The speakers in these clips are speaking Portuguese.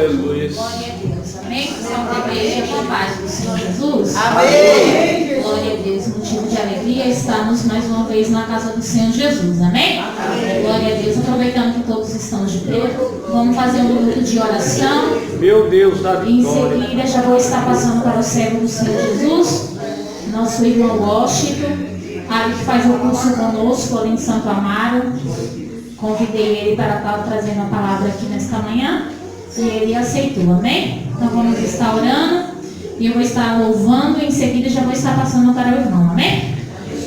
Aleluia. Glória a Deus. Amém? Somos a igreja com a paz do Senhor Jesus. Amém. Glória a Deus. Motivo de alegria estamos mais uma vez na casa do Senhor Jesus. Amém? Amém. Glória a Deus. Aproveitando que todos estão de pé, vamos fazer um minuto de oração. Meu Deus da vitória. Em seguida, já vou estar passando para o servo do Senhor Jesus, nosso irmão Washington, ali que faz o curso conosco, ali em Santo Amaro. Convidei ele para estar trazendo a palavra aqui nesta manhã e ele aceitou, amém? Então vamos estar orando e eu vou estar louvando e em seguida já vou estar passando para o irmão, amém?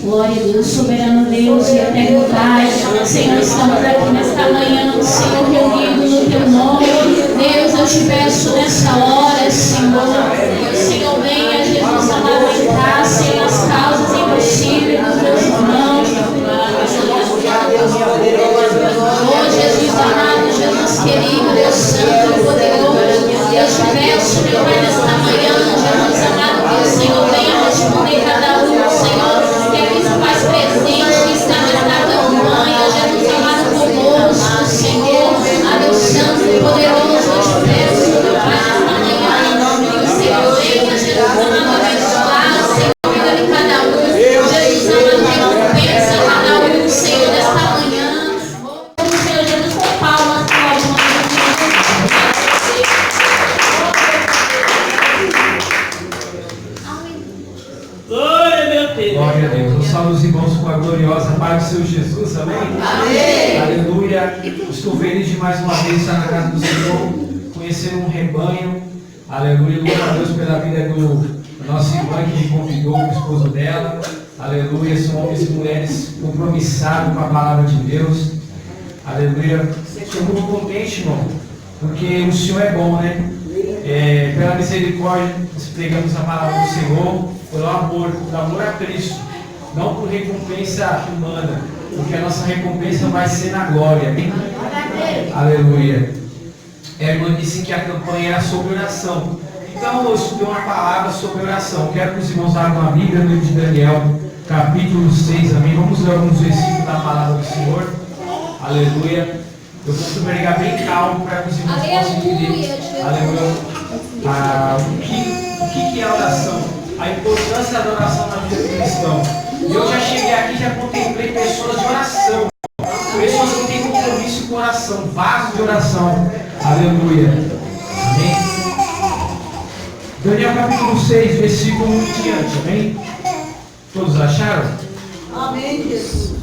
Glória a Deus, soberano Deus e eterno Pai. Senhor, estamos aqui nesta manhã, Senhor, reunidos no Teu nome. Deus, eu te peço nesta hora, Senhor, que o Senhor venha, Jesus amado, entrar sem as causas impossíveis dos meus irmãos. Oh, Jesus amado, Jesus querido, Deus santo e poderoso, eu te peço, meu Pai, nesta manhã, Jesus amado, que o Senhor venha responder cada um, Senhor, que aqui se faz presente, que está nesta campanha, Jesus amado, conosco, Senhor, a Deus santo e poderoso, eu te peço, meu Pai, nesta manhã, que o Senhor venha, Jesus amado, abençoar, Senhor, a vida de cada um, Jesus amado, recompensa cada um, Senhor, nesta manhã. Senhor Jesus, com palmas, Glória, meu Deus. Glória a Deus. Eu saúdo os irmãos com a gloriosa paz do Senhor Jesus, amém? Amém. Aleluia. Estou feliz de mais uma vez estar na casa do Senhor, conhecer um rebanho. Aleluia. Louvo a Deus pela vida do nosso irmão que me convidou, o esposo dela. Aleluia. São homens e mulheres compromissados com a palavra de Deus. Aleluia. Estou muito contente, irmão, porque o Senhor é bom, né? Pela misericórdia, nós pregamos a palavra do Senhor, pelo amor, por amor a Cristo, não por recompensa humana, porque a nossa recompensa vai ser na glória. Amém? Aleluia. A irmã disse que a campanha era sobre oração. Então eu estudei uma palavra sobre oração. Quero que os irmãos abram a Bíblia no livro de Daniel, capítulo 6. Amém? Vamos ler alguns versículos da palavra do Senhor. Aleluia. Eu costumo pregar bem calmo para que os irmãos possam entender. Aleluia. O que é a oração? A importância da oração na vida do cristão. E eu já cheguei aqui e já contemplei pessoas de oração. Pessoas que têm compromisso com oração, vasos de oração. Aleluia. Amém. Daniel capítulo 6, versículo 1 em diante. Amém? Todos acharam? Amém, Jesus.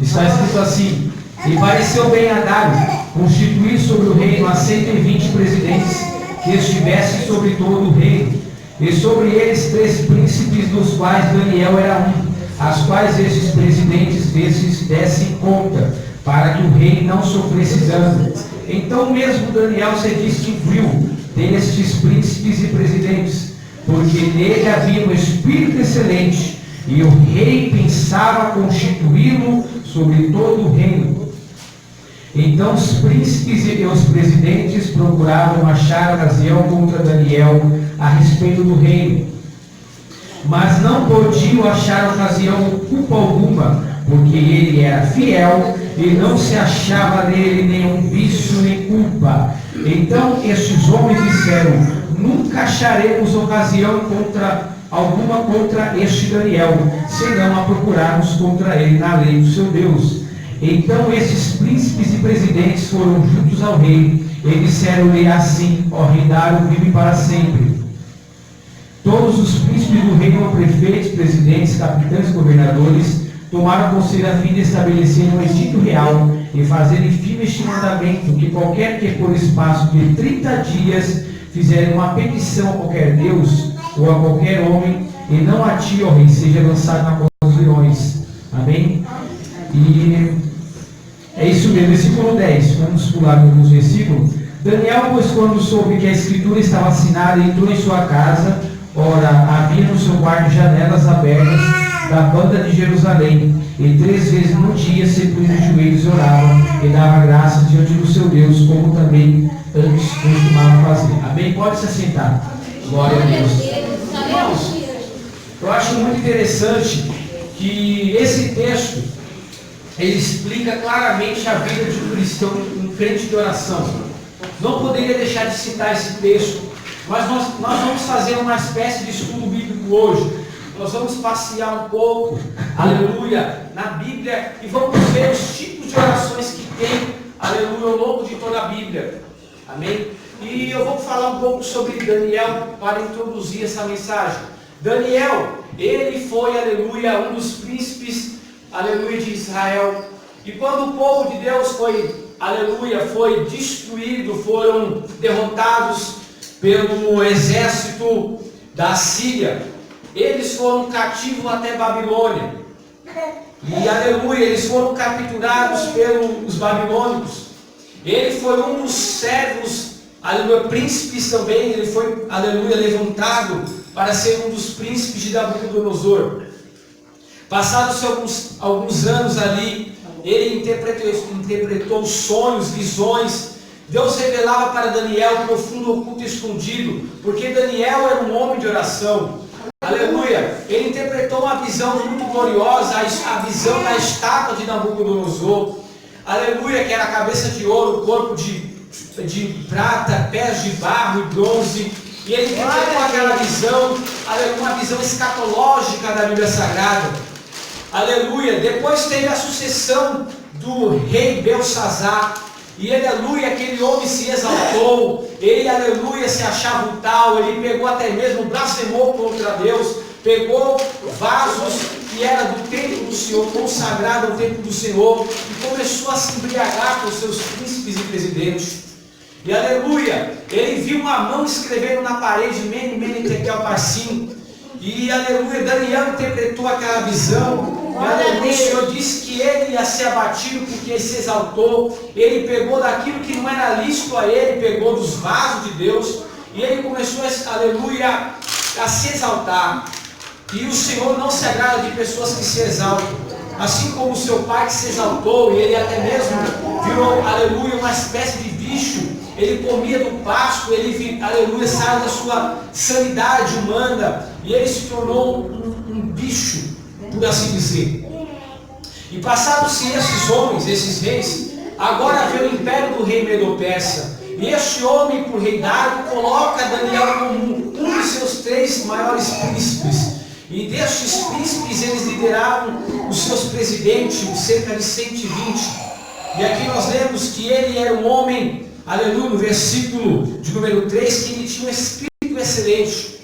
Está escrito assim: e pareceu bem a Dário constituir sobre o reino a 120 presidentes que estivessem sobre todo o reino, e sobre eles 3 príncipes, dos quais Daniel era um, as quais estes presidentes dessem conta, para que o rei não sofresse dano. Então mesmo Daniel se distinguiu destes príncipes e presidentes, porque nele havia um espírito excelente, e o rei pensava constituí-lo sobre todo o reino. Então os príncipes e os presidentes procuravam achar ocasião contra Daniel a respeito do reino, mas não podiam achar ocasião culpa alguma, porque ele era fiel e não se achava nele nenhum vício nem culpa. Então estes homens disseram: nunca acharemos ocasião alguma contra este Daniel, senão a procurarmos contra ele na lei do seu Deus. Então esses príncipes e presidentes foram juntos ao rei e disseram-lhe assim: ó rei Dário, vive para sempre. Todos os príncipes do reino, prefeitos, presidentes, capitães e governadores, tomaram conselho a fim de estabelecer um edito real e fazerem firme este mandamento, que qualquer que por espaço de 30 dias fizerem uma petição a qualquer Deus ou a qualquer homem, e não a ti, ó rei, seja lançado na cova dos leões. Amém? E é isso mesmo, versículo 10, vamos pular alguns versículos. Daniel, pois, quando soube que a escritura estava assinada, entrou em sua casa. Ora, havia no seu quarto janelas abertas da banda de Jerusalém, e 3 vezes no dia se punha de joelhos e orava, e dava graças diante do seu Deus, como também antes costumava fazer. Amém? Pode se assentar. Glória a Deus. Irmãos, eu acho muito interessante que esse texto ele explica claramente a vida de um cristão, um crente de oração. não poderia deixar de citar esse texto, mas nós vamos fazer uma espécie de estudo bíblico hoje. Nós vamos passear um pouco, aleluia, na Bíblia e vamos ver os tipos de orações que tem, aleluia, ao longo de toda a Bíblia. Amém? E eu vou falar um pouco sobre Daniel para introduzir essa mensagem. Daniel, ele foi, aleluia, um dos príncipes, aleluia, de Israel. E quando o povo de Deus foi, aleluia, foi destruído, foram derrotados pelo exército da Síria, eles foram cativos até Babilônia. E, aleluia, eles foram capturados pelos babilônicos. Ele foi um dos servos, aleluia, príncipes também. Ele foi, aleluia, levantado para ser um dos príncipes de Nabucodonosor. Passados alguns anos ali, ele interpretou sonhos, visões. Deus revelava para Daniel o profundo oculto escondido, porque Daniel era um homem de oração. Aleluia, ele interpretou uma visão muito gloriosa, a visão da estátua de Nabucodonosor. Aleluia, que era a cabeça de ouro, o corpo de prata, pés de barro e bronze. E ele interpretou aquela visão, aleluia, uma visão escatológica da Bíblia Sagrada. Aleluia, depois teve a sucessão do rei Belsazar. E ele, aleluia, aquele homem se exaltou, ele, aleluia, se achava um tal, ele pegou até mesmo, blasfemou contra Deus, pegou vasos que era do templo do Senhor, consagrado ao templo do Senhor, e começou a se embriagar com seus príncipes e presidentes. E, aleluia, ele viu uma mão escrevendo na parede, Mene, Mene, Tekel, Parsim. E, aleluia, Daniel interpretou aquela visão. E, aleluia, o Senhor disse que ele ia ser abatido porque ele se exaltou. Ele pegou daquilo que não era lícito a ele, pegou dos vasos de Deus. E ele começou, aleluia, a se exaltar. E o Senhor não se agrada de pessoas que se exaltam. Assim como o seu pai que se exaltou, e ele até mesmo virou, aleluia, uma espécie de bicho. Ele comia do pasto, ele, aleluia, saiu da sua sanidade humana. E ele se tornou um bicho, por assim dizer. E passados-se esses homens, esses reis, agora veio o império do rei Medo-Persa. E este homem, por rei Dário, coloca Daniel como um de seus 3 maiores príncipes. E destes príncipes eles lideravam os seus presidentes, cerca de 120. E aqui nós lemos que ele era um homem, aleluia, no versículo de número 3, que ele tinha um espírito excelente.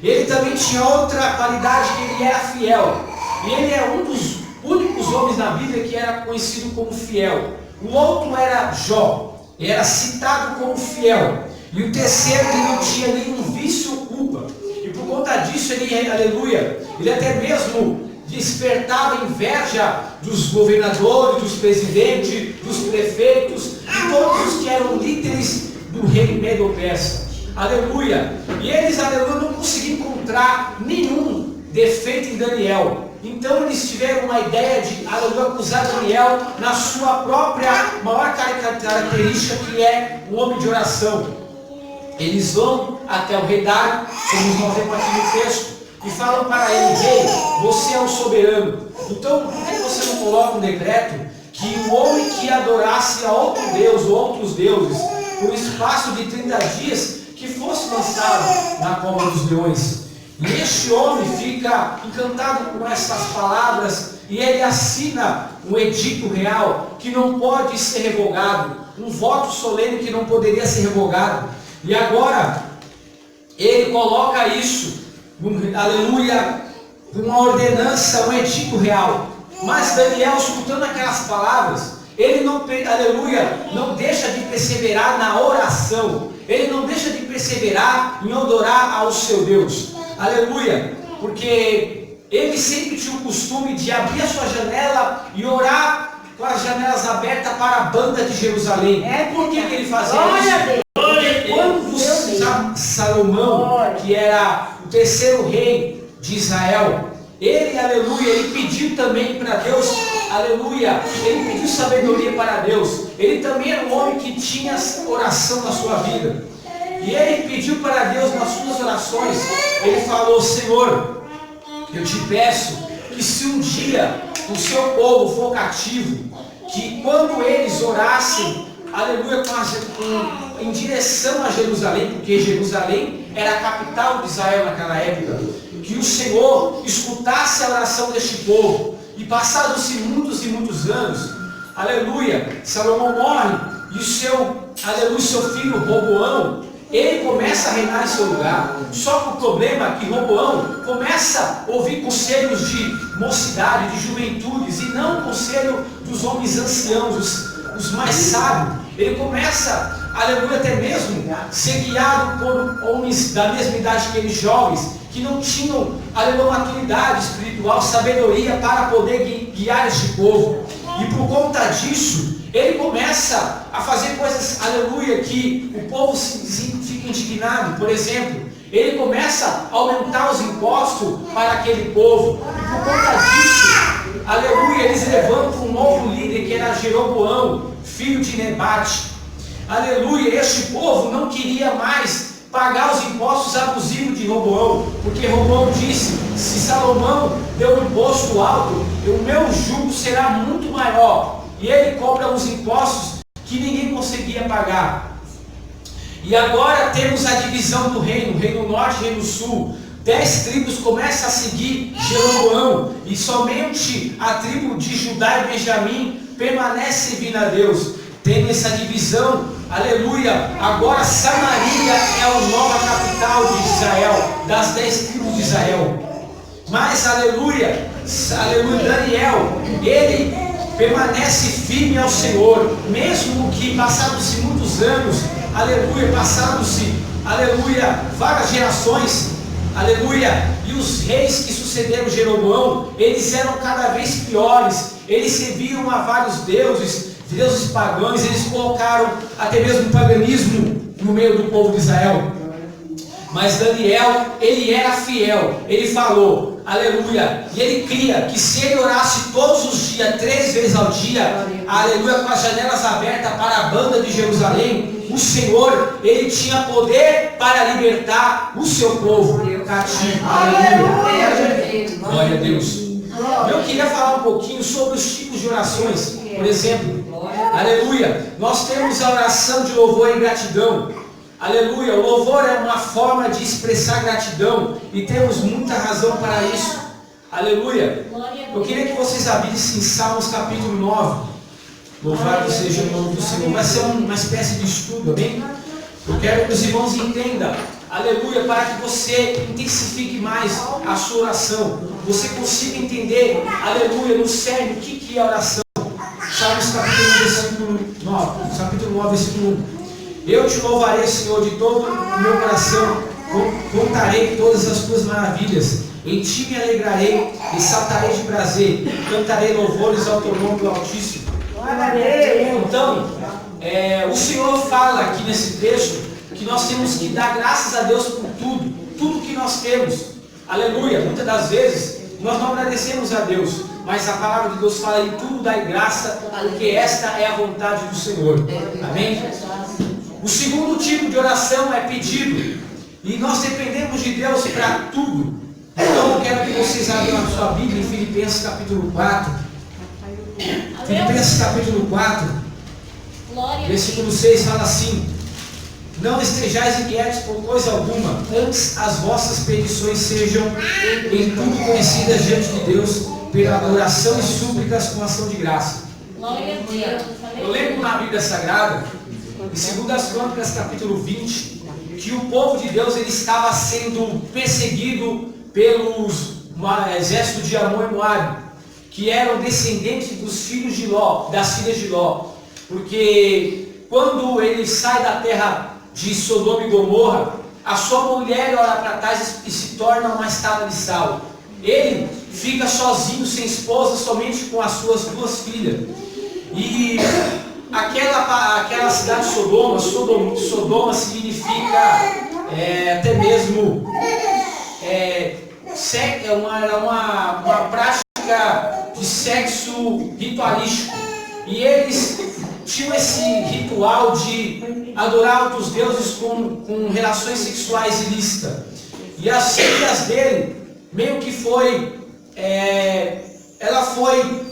Ele também tinha outra qualidade, que ele era fiel. E ele é um dos únicos homens na Bíblia que era conhecido como fiel. O outro era Jó, ele era citado como fiel. E o terceiro, ele não tinha nenhum vício ou culpa. E por conta disso, ele, aleluia, ele até mesmo despertava inveja dos governadores, dos presidentes, dos prefeitos, e todos os que eram líderes do rei Medo-Persa. Aleluia! E eles, aleluia, não conseguiam encontrar nenhum defeito em Daniel. Então eles tiveram uma ideia de, aleluia, acusar Daniel na sua própria maior característica, que é um homem de oração. Eles vão até o rei Dário, como nós vemos aqui no texto, e falam para ele: rei, você é o soberano. Então por que você não coloca um decreto que o homem que adorasse a outro Deus ou outros deuses, por um espaço de 30 dias, que fosse lançado na cova dos leões? E este homem fica encantado com essas palavras e ele assina um edito real que não pode ser revogado, um voto solene que não poderia ser revogado. E agora ele coloca isso, aleluia, uma ordenança, um edito real. Mas Daniel, escutando aquelas palavras, ele não, aleluia, não deixa de perseverar na oração. Ele não deixa de perseverar em adorar ao seu Deus. Aleluia, porque ele sempre tinha o costume de abrir a sua janela e orar com as janelas abertas para a banda de Jerusalém. Por que ele fazia isso? Porque quando Salomão, que era o terceiro rei de Israel, ele, aleluia, ele pediu também para Deus, aleluia, ele pediu sabedoria para Deus. Ele também era um homem que tinha oração na sua vida. E ele pediu para Deus nas suas orações, ele falou: Senhor, eu te peço que se um dia o seu povo for cativo, que quando eles orassem, aleluia, em direção a Jerusalém, porque Jerusalém era a capital de Israel naquela época, que o Senhor escutasse a oração deste povo. E passados-se muitos e muitos anos, aleluia, Salomão morre, e o seu filho Roboão, ele começa a reinar em seu lugar. Só que o problema é que Roboão começa a ouvir conselhos de mocidade, de juventudes, e não o conselho dos homens anciãos, os mais sábios. Ele começa, aleluia, até mesmo ser guiado por homens da mesma idade que eles, jovens, que não tinham, aleluia, maturidade espiritual, sabedoria para poder guiar este povo. E por conta disso, ele começa a fazer coisas, aleluia, que o povo fica indignado. Por exemplo, ele começa a aumentar os impostos para aquele povo. E por conta disso, aleluia, eles levantam um novo líder, que era Jeroboão, filho de Nebate. Aleluia, este povo não queria mais pagar os impostos abusivos de Roboão, porque Roboão disse: se Salomão deu um imposto alto, o meu jugo será muito maior. E ele cobra os impostos que ninguém conseguia pagar. E agora temos a divisão do reino, reino norte e reino sul. 10 tribos começam a seguir Jeroboão, e somente a tribo de Judá e Benjamim permanece servindo a Deus. Tem essa divisão, aleluia. Agora Samaria é a nova capital de Israel, das 10 tribos de Israel. Mas aleluia, Daniel, ele permanece firme ao Senhor, mesmo que passados-se muitos anos, aleluia, passados-se, aleluia, várias gerações, aleluia, e os reis que sucederam Jeroboão, eles eram cada vez piores, eles serviam a vários deuses pagãos, eles colocaram até mesmo o paganismo no meio do povo de Israel. Mas Daniel, ele era fiel, ele falou, aleluia, e ele cria que se ele orasse todos os dias, 3 vezes ao dia, aleluia, com as janelas abertas para a banda de Jerusalém, o Senhor, ele tinha poder para libertar o seu povo cativo. Aleluia, glória a Deus. Eu queria falar um pouquinho sobre os tipos de orações. Por exemplo, aleluia, nós temos a oração de louvor e gratidão. Aleluia, o louvor é uma forma de expressar gratidão, e temos muita razão para isso. Aleluia. Eu queria que vocês abrissem em Salmos capítulo 9. Louvado seja o nome do Senhor. Vai ser uma espécie de estudo, amém? Eu quero que os irmãos entendam, aleluia, para que você intensifique mais a sua oração, você consiga entender, aleluia, no sério, o que é oração. Salmos capítulo 1, versículo 9, capítulo 9, versículo 1. Eu te louvarei, Senhor, de todo o meu coração, contarei todas as tuas maravilhas, em ti me alegrarei e saltarei de prazer, cantarei louvores ao teu nome do Altíssimo. Então, o Senhor fala aqui nesse texto que nós temos que dar graças a Deus por tudo que nós temos. Aleluia. Muitas das vezes nós não agradecemos a Deus, mas a palavra de Deus fala: em tudo dai graça, porque esta é a vontade do Senhor. Amém? O segundo tipo de oração é pedido, e nós dependemos de Deus para tudo. Então eu quero que vocês abram a sua Bíblia em Filipenses capítulo 4. Filipenses capítulo 4, versículo 6 fala assim: não estejais inquietos por coisa alguma, antes as vossas petições sejam em tudo conhecidas diante de Deus, pela oração e súplicas com ação de graça. Eu lembro na Bíblia Sagrada, em 2 Crônicas capítulo 20, que o povo de Deus ele estava sendo perseguido pelos exércitos de Amon e Moabe, que eram descendentes dos filhos de Ló, das filhas de Ló, porque quando ele sai da terra de Sodoma e Gomorra, a sua mulher olha para trás e se torna uma estátua de sal. Ele fica sozinho, sem esposa, somente com as suas 2 filhas. E aquela cidade de Sodoma significa até mesmo uma prática de sexo ritualístico. E eles tinham esse ritual de adorar outros deuses com relações sexuais ilícitas. E as filhas dele meio que ela foi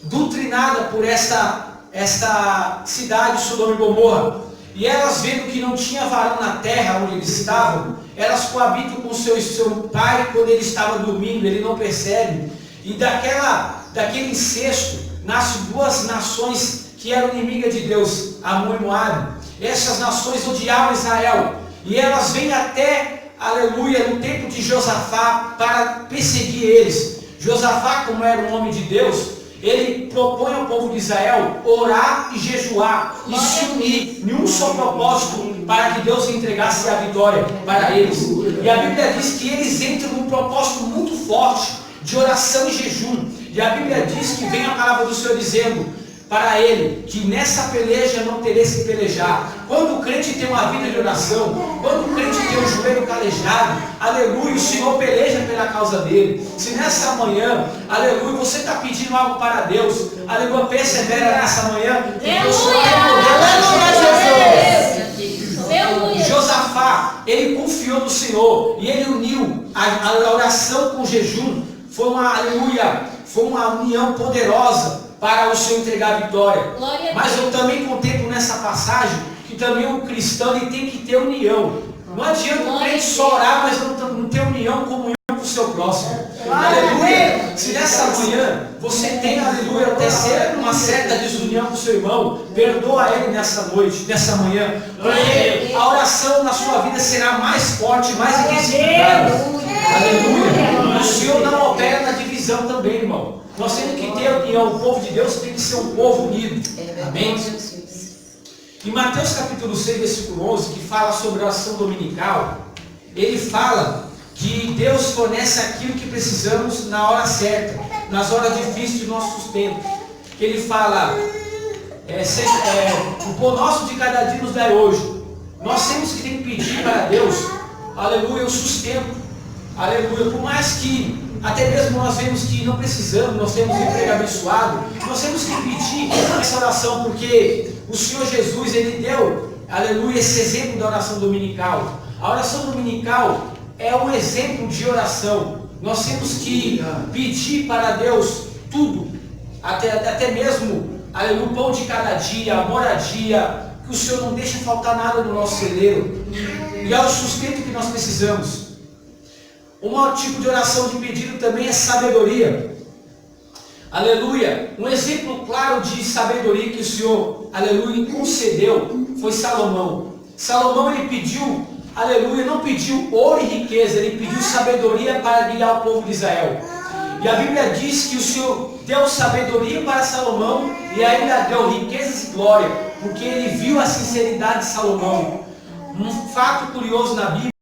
doutrinada por esta cidade de Sodoma e Gomorra. E elas, vendo que não tinha varão na terra onde eles estavam, elas coabitam com seu pai quando ele estava dormindo, ele não percebe. E daquele incesto nascem duas nações que eram inimigas de Deus, Amon e Moabe. Essas nações odiavam Israel. E elas vêm até, aleluia, no tempo de Josafá para perseguir eles. Josafá, como era um homem de Deus, ele propõe ao povo de Israel orar e jejuar e se unir em um só propósito para que Deus entregasse a vitória para eles. E a Bíblia diz que eles entram num propósito muito forte de oração e jejum. E a Bíblia diz que vem a palavra do Senhor dizendo para ele que nessa peleja não tereis que pelejar. Quando o crente tem uma vida de oração, quando o crente tem o joelho calejado, aleluia, o Senhor peleja pela causa dele. Se nessa manhã, aleluia, você está pedindo algo para Deus, aleluia, persevera nessa manhã, porque o Senhor Aleluia. Josafá, ele confiou no Senhor e ele uniu a oração com o jejum. Foi uma, aleluia, foi uma união poderosa para o Senhor entregar a vitória. Mas eu também contemplo nessa passagem que também o cristão ele tem que ter união. Não adianta o crente só orar, mas não ter união, comunhão com o seu próximo. Aleluia! Se nessa manhã você tem, aleluia, até ser uma certa desunião com o seu irmão, perdoa ele nessa noite, nessa manhã, porque a oração na sua vida será mais forte, mais intensificada. Aleluia! O Senhor não opera na divisão também, irmão. Nós temos que ter união. O povo de Deus tem que ser um povo unido. Amém? Em Mateus capítulo 6, versículo 11, que fala sobre a oração dominical, ele fala que Deus fornece aquilo que precisamos na hora certa, nas horas difíceis do nosso sustento. Ele fala, o pão nosso de cada dia nos dai hoje. Nós temos que pedir para Deus, aleluia, o sustento. Aleluia, por mais que até mesmo nós vemos que não precisamos, nós temos um emprego abençoado, nós temos que pedir essa oração, porque o Senhor Jesus, ele deu, aleluia, esse exemplo da oração dominical. A oração dominical é um exemplo de oração. Nós temos que pedir para Deus tudo, até mesmo, aleluia, o pão de cada dia, a moradia, que o Senhor não deixe faltar nada no nosso celeiro, e é o sustento que nós precisamos. Um tipo de oração de pedido também é sabedoria. Aleluia. Um exemplo claro de sabedoria que o Senhor, aleluia, concedeu foi Salomão. Salomão, ele pediu, aleluia, não pediu ouro e riqueza, ele pediu sabedoria para guiar o povo de Israel. E a Bíblia diz que o Senhor deu sabedoria para Salomão e ainda deu riquezas e glória, porque ele viu a sinceridade de Salomão. Um fato curioso na Bíblia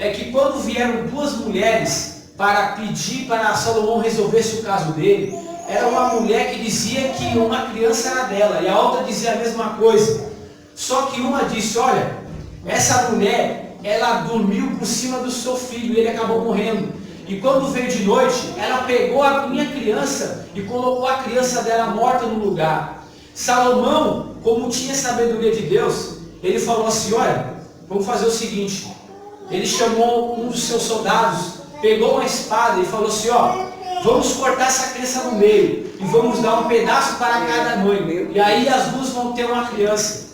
é que quando vieram duas mulheres para pedir para Salomão resolvesse o caso dele, era uma mulher que dizia que uma criança era dela, e a outra dizia a mesma coisa. Só que uma disse, olha, essa mulher, ela dormiu por cima do seu filho, e ele acabou morrendo. E quando veio de noite, ela pegou a minha criança e colocou a criança dela morta no lugar. Salomão, como tinha sabedoria de Deus, ele falou assim, olha, vamos fazer o seguinte. Ele chamou um dos seus soldados, pegou uma espada e falou assim, ó, vamos cortar essa criança no meio e vamos dar um pedaço para cada mãe. E aí as duas vão ter uma criança.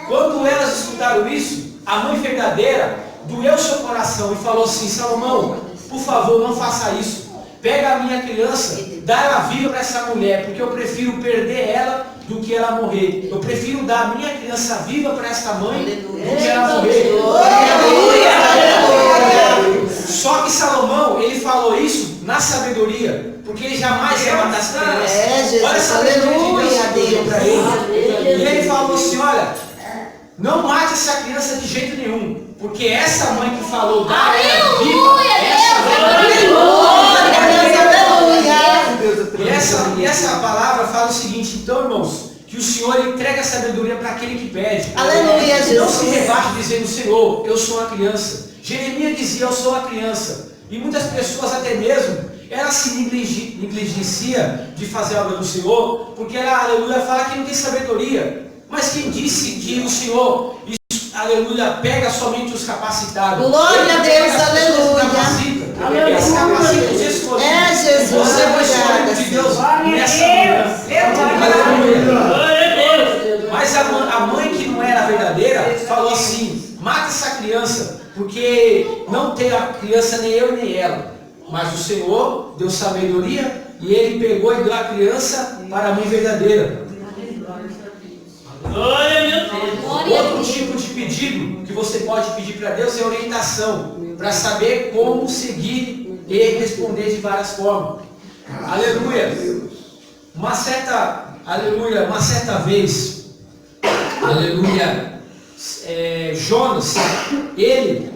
Quando elas escutaram isso, a mãe verdadeira doeu seu coração e falou assim, Salomão, por favor, não faça isso. Pega a minha criança, dá ela viva para essa mulher, porque eu prefiro perder ela do que ela morrer. Eu prefiro dar a minha criança viva para essa mãe do que ela morrer. Só que Salomão, ele falou isso na sabedoria, porque ele jamais ia matar essa criança. Olha a sabedoria de Deus para ele. E ele falou assim, olha, não mate essa criança de jeito nenhum, porque essa mãe que falou dá ela viva, e essa palavra fala o seguinte, então, irmãos, que o Senhor entrega a sabedoria para aquele que pede. Aleluia, Jesus. Não se rebaixe dizendo, Senhor, eu sou uma criança. Jeremias dizia, eu sou uma criança. E muitas pessoas até mesmo, ela se negligencia de fazer a obra do Senhor, porque ela, aleluia, fala que não tem sabedoria. Mas quem disse que o Senhor, aleluia, pega somente os capacitados? Glória a Deus, aleluia. Esse capacita os escolhidos. É, Jesus, você foi escolhido de Deus nessa manhã. Aleluia. Mas a mãe que não era verdadeira, porque não tem a criança nem eu nem ela, mas o Senhor deu sabedoria e Ele pegou e deu a criança para a mãe verdadeira. Glória, meu Deus. Outro tipo de pedido que você pode pedir para Deus é orientação, para saber como seguir e responder de várias formas. Aleluia. Uma certa vez, aleluia, Jonas, ele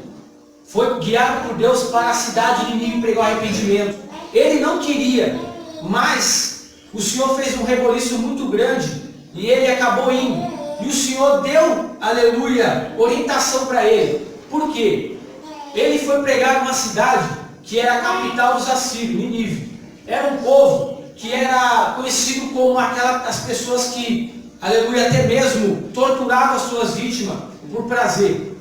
foi guiado por Deus para a cidade de Nínive pregar o arrependimento. Ele não queria, mas o Senhor fez um reboliço muito grande e ele acabou indo. E o Senhor deu, aleluia, orientação para ele. Por quê? Ele foi pregar numa cidade que era a capital dos assírios, Nínive. Era um povo que era conhecido como as pessoas que, aleluia, até mesmo torturavam as suas vítimas por prazer.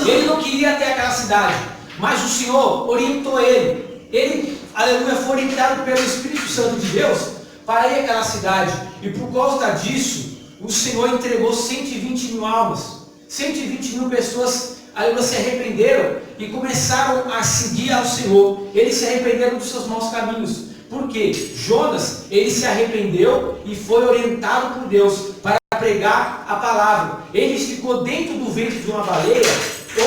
Ele não queria até aquela cidade, mas o Senhor orientou ele. Ele, aleluia, foi orientado pelo Espírito Santo de Deus para ir àquela cidade. E por causa disso, o Senhor entregou 120 mil almas. 120 mil pessoas, aleluia, se arrependeram e começaram a seguir ao Senhor. Eles se arrependeram dos seus maus caminhos. Porque Jonas, ele se arrependeu e foi orientado por Deus para pregar a palavra. Ele ficou dentro do ventre de uma baleia,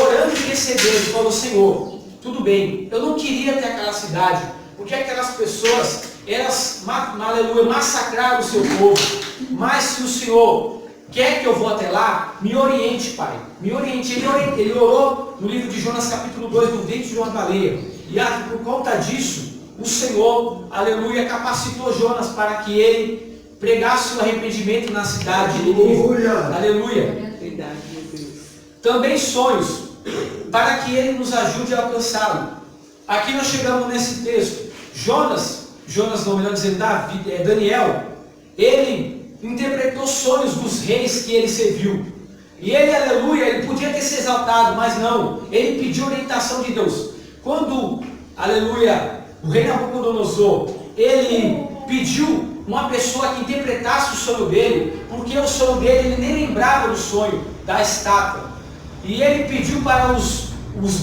orando e recebendo. E falou: Senhor, tudo bem, eu não queria ter aquela cidade, porque aquelas pessoas, elas, aleluia, massacraram o seu povo. Mas se o Senhor quer que eu vou até lá, me oriente, Pai. Me oriente. Ele orou no livro de Jonas capítulo 2, no ventre de uma baleia. E por conta disso, o Senhor, aleluia, capacitou Jonas para que ele pregasse o arrependimento na cidade de Nínive. Aleluia. Também sonhos, para que ele nos ajude a alcançá-lo. Aqui nós chegamos nesse texto. Jonas não, melhor dizendo, Daniel, ele interpretou sonhos dos reis que ele serviu. E ele, aleluia, ele podia ter se exaltado, mas não. Ele pediu orientação de Deus. Quando, aleluia, o rei Nabucodonosor, ele pediu uma pessoa que interpretasse o sonho dele, porque o sonho dele, ele nem lembrava do sonho da estátua. E ele pediu para os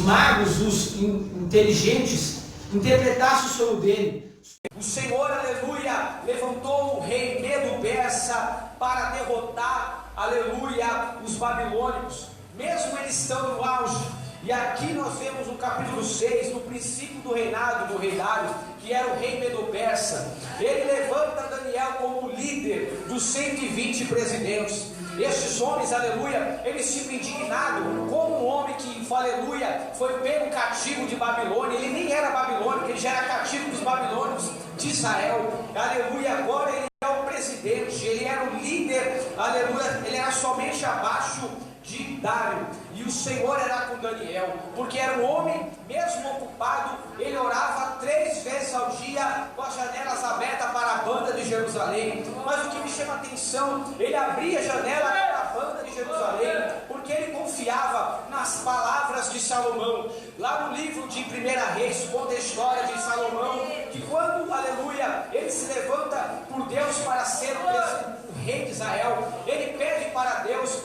magos, os inteligentes, interpretasse o sonho dele. O Senhor, aleluia, levantou o rei Medo-Persa para derrotar, aleluia, os babilônicos, mesmo eles estão no auge. E aqui nós vemos no capítulo 6, no princípio do reinado do rei Dário, que era o rei Medo-Persa. Ele levanta Daniel como líder dos 120 presidentes. Estes homens, aleluia, eles ficam indignados, como um homem que, aleluia, foi pego cativo de Babilônia. Ele nem era babilônico, ele já era cativo dos babilônicos de Israel. Aleluia, agora ele é o presidente, ele era o líder, aleluia, ele era somente abaixo de Dário. E o Senhor era com Daniel, porque era um homem, mesmo ocupado, ele orava 3 vezes ao dia, com as janelas abertas para a banda de Jerusalém. Mas o que me chama a atenção, ele abria a janela para a banda de Jerusalém, porque ele confiava nas palavras de Salomão. Lá no livro de 1 Reis, conta a história de Salomão, que quando, aleluia, ele se levanta por Deus para ser o rei de Israel, ele pede para Deus,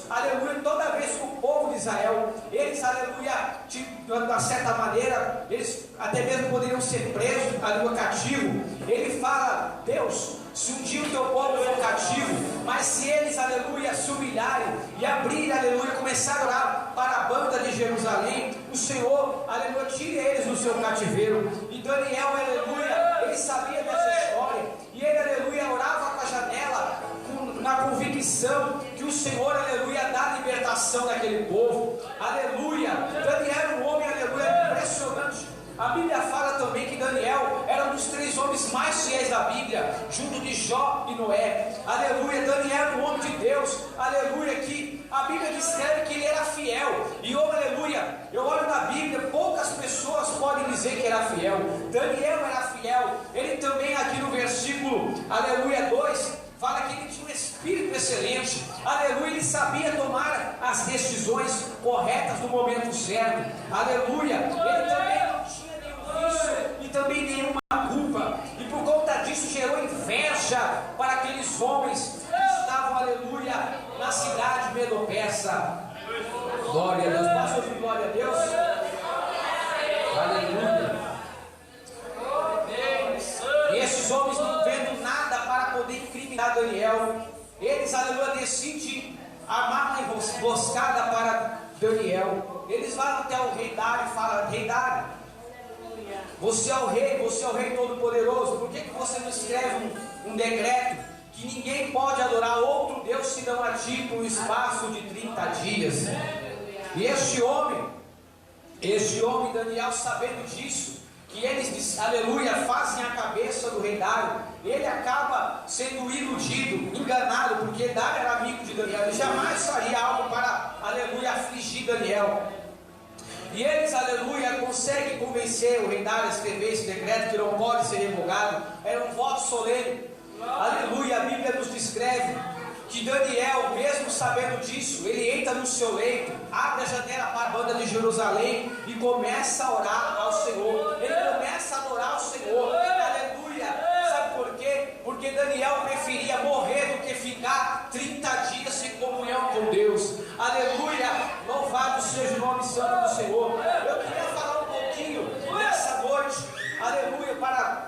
aleluia, toda vez que o povo de Israel, eles, aleluia, de uma certa maneira, eles até mesmo poderiam ser presos, aleluia, cativo. Ele fala: Deus, se um dia o teu povo for cativo, mas se eles, aleluia, se humilharem e abrirem, aleluia, começar a orar para a banda de Jerusalém, o Senhor, aleluia, tire eles do seu cativeiro. E Daniel, aleluia, ele sabia dessa história, e ele, aleluia, orava com a janela, na convicção que o Senhor, aleluia, dá libertação naquele povo. Aleluia. Daniel era um homem, aleluia, impressionante. A Bíblia fala também que Daniel era um dos 3 homens mais fiéis da Bíblia, junto de Jó e Noé. Aleluia. Daniel era um homem de Deus. Aleluia. Que a Bíblia descreve que ele era fiel. E aleluia, eu olho na Bíblia, poucas pessoas podem dizer que era fiel. Daniel era fiel. Ele também, aqui no versículo, aleluia, 2, fala que ele tinha um espírito excelente. Aleluia, ele sabia tomar as decisões corretas no momento certo. Aleluia, ele também não tinha nenhum vício e também nenhuma culpa. E por conta disso gerou inveja para aqueles homens que estavam, aleluia, na cidade Medo-Persa. Glória a Deus. Posso ouvir glória a Deus? Aleluia. E esses homens, não vendo nada para poder incriminar Daniel, eles, aleluia, decidem armar uma emboscada para Daniel. Eles vão até o rei Dário e falam: Rei Dário, você é o rei todo-poderoso, por que você não escreve um decreto que ninguém pode adorar outro Deus senão a ti por um espaço de 30 dias? E este homem, Daniel, sabendo disso, que eles, aleluia, fazem a cabeça do rei Dário, ele acaba sendo iludido, enganado, porque Dário era amigo de Daniel, ele jamais faria algo para, aleluia, afligir Daniel. E eles, aleluia, conseguem convencer o rei Dário a escrever esse decreto que não pode ser revogado. Era um voto solene. Aleluia, a Bíblia nos descreve que Daniel, mesmo sabendo disso, ele entra no seu leito, abre a janela para a banda de Jerusalém e começa a orar ao Senhor. Ele começa a adorar ao Senhor. Aleluia. Sabe por quê? Porque Daniel preferia morrer do que ficar 30 dias sem comunhão com Deus. Aleluia. Louvado seja o nome santo do Senhor. Eu queria falar um pouquinho nessa noite,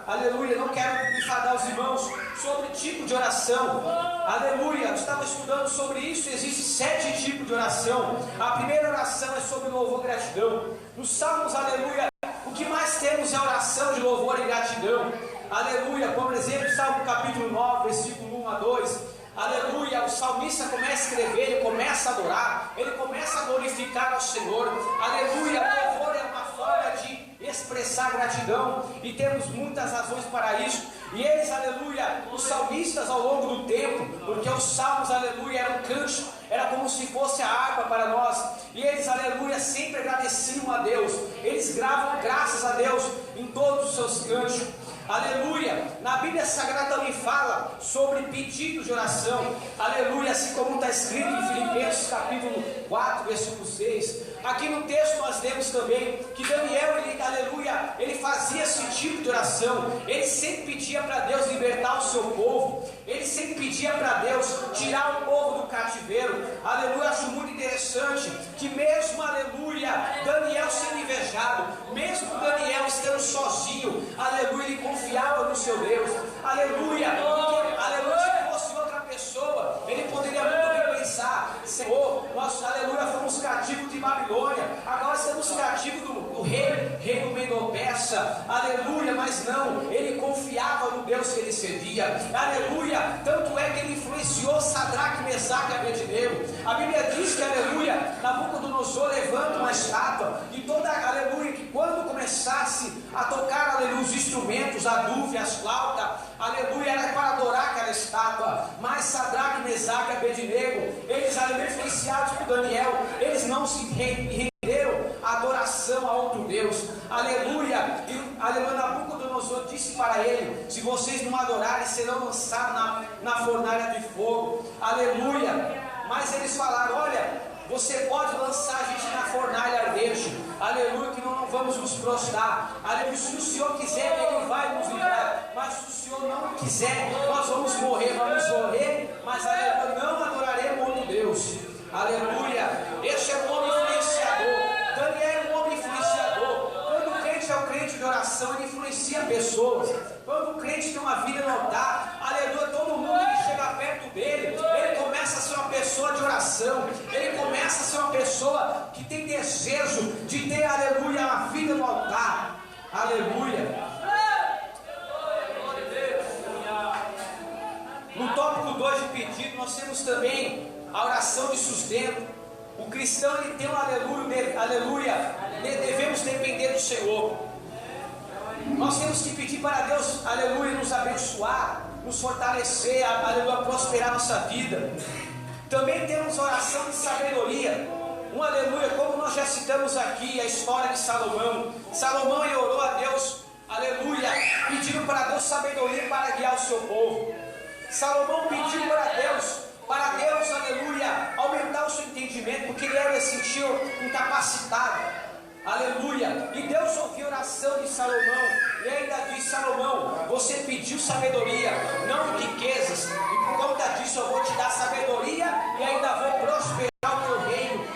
aleluia, não quero enfadar os irmãos, sobre tipo de oração. Aleluia, eu estava estudando sobre isso. Existem 7 tipos de oração. A primeira oração é sobre louvor e gratidão. Nos Salmos, aleluia, o que mais temos é oração de louvor e gratidão. Aleluia, por exemplo, Salmo capítulo 9, versículo 1 a 2. Aleluia, o salmista começa a escrever, ele começa a adorar, ele começa a glorificar ao Senhor. Aleluia, o louvor é uma forma de expressar gratidão, e temos muitas razões para isso. E eles, aleluia, os salmistas ao longo do tempo, porque os salmos, aleluia, eram cânticos, era como se fosse a harpa para nós, e eles, aleluia, sempre agradeciam a Deus, eles gravam graças a Deus em todos os seus cânticos. Aleluia, na Bíblia Sagrada também fala sobre pedidos de oração. Aleluia, assim como está escrito em Filipenses capítulo 4, versículo 6. Aqui no texto nós lemos também que Daniel, aleluia, ele fazia esse tipo de oração. Ele sempre pedia para Deus libertar o seu povo. Ele sempre pedia para Deus tirar o povo do cativeiro. Aleluia, acho muito interessante que mesmo, aleluia, Daniel sendo invejado, mesmo Daniel estando sozinho, aleluia, ele confiava no seu Deus. Aleluia, porque, aleluia, se fosse outra pessoa, ele poderia muito bem pensar: Senhor, nós, aleluia, fomos cativos de Babilônia, agora estamos cativos do rei do Medo-Persa. Aleluia, mas não, ele confiava no Deus que ele servia. Aleluia, tanto é que ele influenciou Sadraque, Mesaque e Abednego. A Bíblia diz que, aleluia, Nabucodonosor levanta uma estátua, e toda, aleluia, que quando começasse a tocar, aleluia, os instrumentos, a duve, as flautas, aleluia, era para adorar aquela estátua. Mas Sadraque, Mesaque e Abednego, eles, aleluia, influenciados por Daniel, eles não se renderam à adoração a outro Deus. Aleluia, e aleluia, Nabucodonosor disse para ele: se vocês não adorarem, serão lançados na fornalha de fogo. Aleluia, mas eles falaram: olha, você pode lançar a gente na fornalha ardente, aleluia, que não vamos nos prostrar. Aleluia, se o Senhor quiser, Ele vai nos livrar, mas se o Senhor não quiser, nós vamos morrer, mas aleluia, não adoraremos outro Deus. Aleluia, este é um homem influenciador. Daniel é um homem influenciador. Quando o crente é um crente de oração, ele influencia pessoas. Quando o crente tem uma vida no altar, aleluia, todo mundo que chega perto dele, ele começa a ser uma pessoa de oração, ele começa a ser uma pessoa que tem desejo de ter, aleluia, uma vida no altar. Aleluia. No tópico 2 de pedido, nós temos também a oração de sustento. O cristão, ele tem um aleluia, devemos depender do Senhor. Nós temos que pedir para Deus, aleluia, nos abençoar, nos fortalecer, aleluia, prosperar nossa vida. Também temos oração de sabedoria. Um aleluia, como nós já citamos aqui a história de Salomão. Salomão orou a Deus, aleluia, pedindo para Deus sabedoria para guiar o seu povo. Salomão pediu para Deus, aleluia, aumentar o seu entendimento, porque ele se sentiu incapacitado. Aleluia, e Deus ouviu a oração de Salomão, e ainda disse: Salomão, você pediu sabedoria, não riquezas, e por conta disso eu vou te dar sabedoria, e ainda vou prosperar o teu reino.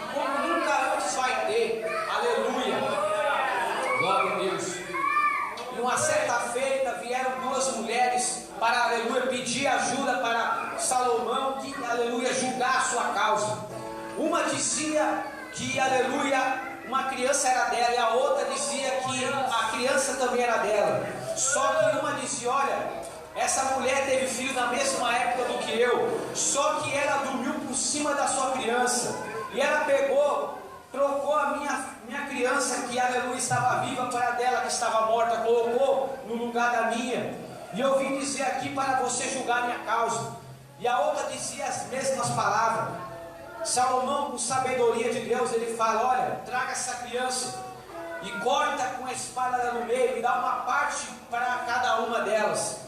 mulheres para, aleluia, pedir ajuda para Salomão, que, aleluia, julgar a sua causa. Uma dizia que, aleluia, uma criança era dela, e a outra dizia que a criança também era dela. Só que uma dizia: olha, essa mulher teve filho na mesma época do que eu, só que ela dormiu por cima da sua criança, e ela pegou, trocou a minha criança, que, aleluia, estava viva, para a dela que estava morta, colocou no lugar da minha, e eu vim dizer aqui para você julgar a minha causa. E a outra dizia as mesmas palavras. Salomão, com sabedoria de Deus, ele fala: olha, traga essa criança e corta com a espada no meio e dá uma parte para cada uma delas.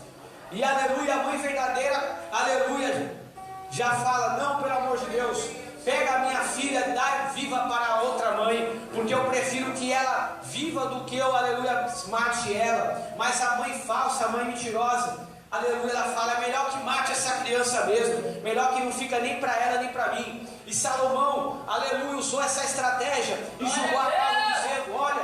E, aleluia, a mãe verdadeira, aleluia, já fala: não, pelo amor de Deus, pega a minha filha, dá viva para a outra mãe, porque eu prefiro que ela viva do que eu, aleluia, mate ela. Mas a mãe falsa, a mãe mentirosa, aleluia, ela fala: é melhor que mate essa criança mesmo, melhor que não fica nem para ela nem para mim. E Salomão, aleluia, usou essa estratégia e julgou a causa, dizendo: olha,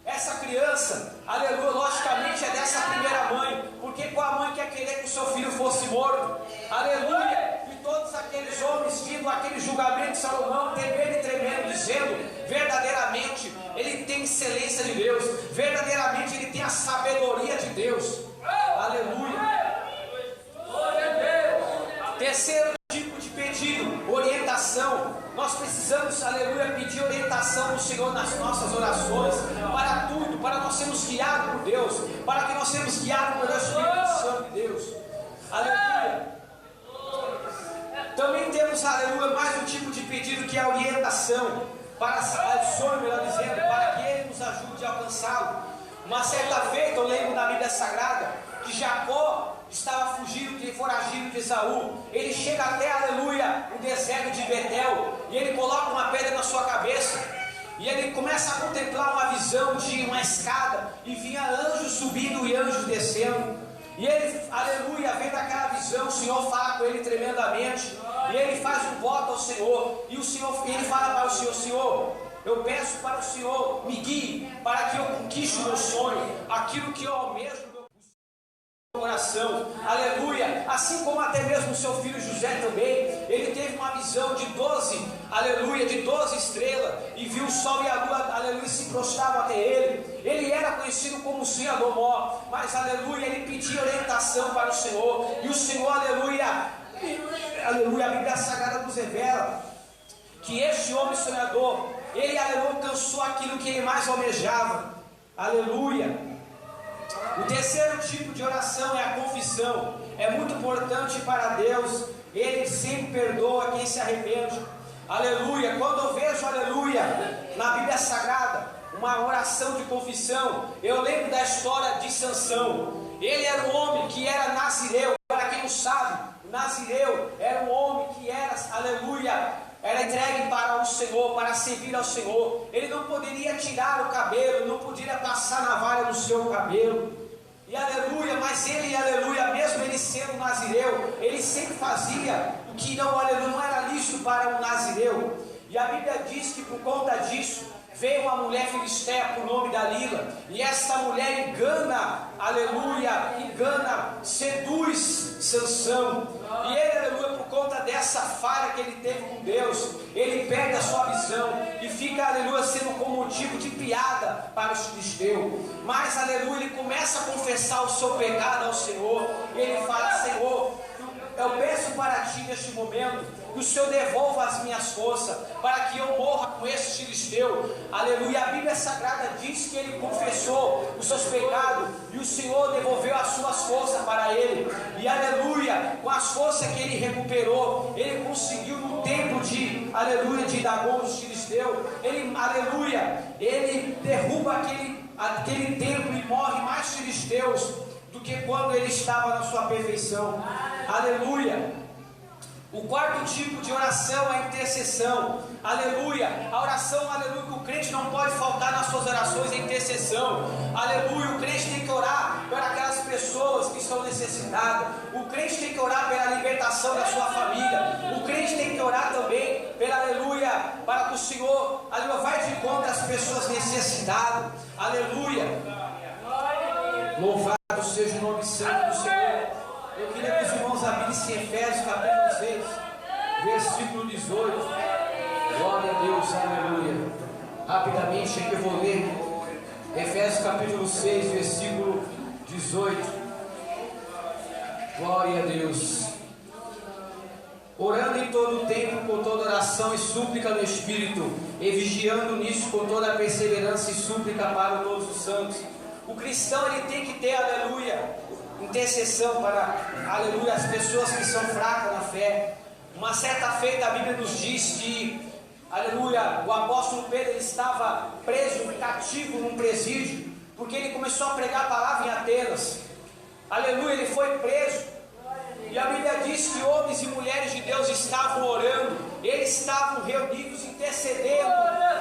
essa criança, aleluia, logicamente é dessa primeira mãe, porque qual a mãe quer querer que o seu filho fosse morto? Aleluia. E todos aqueles homens vindo aquele julgamento de Salomão, temendo e tremendo, dizendo: verdadeiramente ele tem excelência de Deus, verdadeiramente ele tem a sabedoria de Deus. Aleluia. Terceiro tipo de pedido: orientação. Nós precisamos, aleluia, pedir orientação do Senhor nas nossas orações, para tudo, para nós sermos guiados por Deus, para que nós sermos guiados pelo Espírito Santo de Deus. Aleluia. Também temos, aleluia, mais um tipo de pedido, que é a orientação, para o sonho, melhor dizendo, para que Ele nos ajude a alcançá-lo. Uma certa feita, eu lembro na Bíblia Sagrada, que Jacó estava fugindo, foragido de Esaú. Ele chega até, aleluia, o deserto de Betel, e ele coloca uma pedra na sua cabeça, e ele começa a contemplar uma visão de uma escada, e vinha anjos subindo e anjos descendo. E ele, aleluia, vendo aquela visão, o Senhor fala com ele tremendamente, e ele faz um voto ao Senhor, e ele fala para o Senhor: Senhor, eu peço para o Senhor me guie, para que eu conquiste o meu sonho, aquilo que eu almejo no meu coração. Aleluia. Assim como até mesmo o seu filho José também, ele teve uma visão de 12, aleluia, de 12 estrelas, e viu o sol e a lua, aleluia, se prostravam até ele. Ele era conhecido como o Senhor Mó, mas, aleluia, ele pedia orientação para o Senhor, e o Senhor, aleluia, aleluia, a Bíblia Sagrada nos revela que este homem sonhador, ele, aleluia, alcançou aquilo que ele mais almejava. Aleluia. O terceiro tipo de oração é a confissão. É muito importante para Deus. Ele sempre perdoa quem se arrepende. Aleluia. Quando eu vejo, aleluia, na Bíblia Sagrada, uma oração de confissão, eu lembro da história de Sansão. Ele era um homem que era nazireu. Para quem não sabe, o nazireu era um homem que era, aleluia, era entregue para o Senhor, para servir ao Senhor. Ele não poderia tirar o cabelo, não poderia passar navalha no seu cabelo. E aleluia, mas ele, aleluia, mesmo ele sendo nazireu, ele sempre fazia o que não, aleluia, não era lícito para um nazireu. E a Bíblia diz que por conta disso, veio uma mulher filisteia por nome Dalila, e essa mulher engana, aleluia, seduz Sansão, e ele, aleluia, por conta dessa falha que ele teve com Deus, ele perde a sua visão, e fica, aleluia, sendo como motivo de piada para os filisteus. Mas, aleluia, ele começa a confessar o seu pecado ao Senhor, e ele fala: Senhor, eu peço para ti neste momento que o Senhor devolva as minhas forças, para que eu morra com esse filisteu. Aleluia. A Bíblia Sagrada diz que ele confessou os seus pecados e o Senhor devolveu as suas forças para ele. E aleluia, com as forças que ele recuperou, ele conseguiu no templo de, aleluia, de Dagom, dos filisteus. Ele, aleluia, ele derruba aquele templo e morre mais filisteus do que quando ele estava na sua perfeição. Aleluia. O quarto tipo de oração é a intercessão. Aleluia. A oração, aleluia, que o crente não pode faltar nas suas orações, é a intercessão. Aleluia. O crente tem que orar por aquelas pessoas que estão necessitadas. O crente tem que orar pela libertação da sua família. O crente tem que orar também pela, aleluia, para que o Senhor, aleluia, vai de encontro às pessoas necessitadas. Aleluia. Louvado seja o nome santo do Senhor. Eu queria que os irmãos abrissem Efésios capítulo 6, versículo 18. Glória a Deus, aleluia. Rapidamente aqui eu vou ler Efésios capítulo 6, versículo 18. Glória a Deus. Orando em todo o tempo, com toda oração e súplica no Espírito, e vigiando nisso com toda a perseverança e súplica para todos os santos. O cristão, ele tem que ter, aleluia, intercessão para, aleluia, as pessoas que são fracas na fé. Uma certa feita a Bíblia nos diz que, aleluia, o apóstolo Pedro, ele estava preso, cativo num presídio, porque ele começou a pregar a palavra em Atenas. Aleluia, ele foi preso. E a Bíblia diz que homens e mulheres de Deus estavam orando, eles estavam reunidos, intercedendo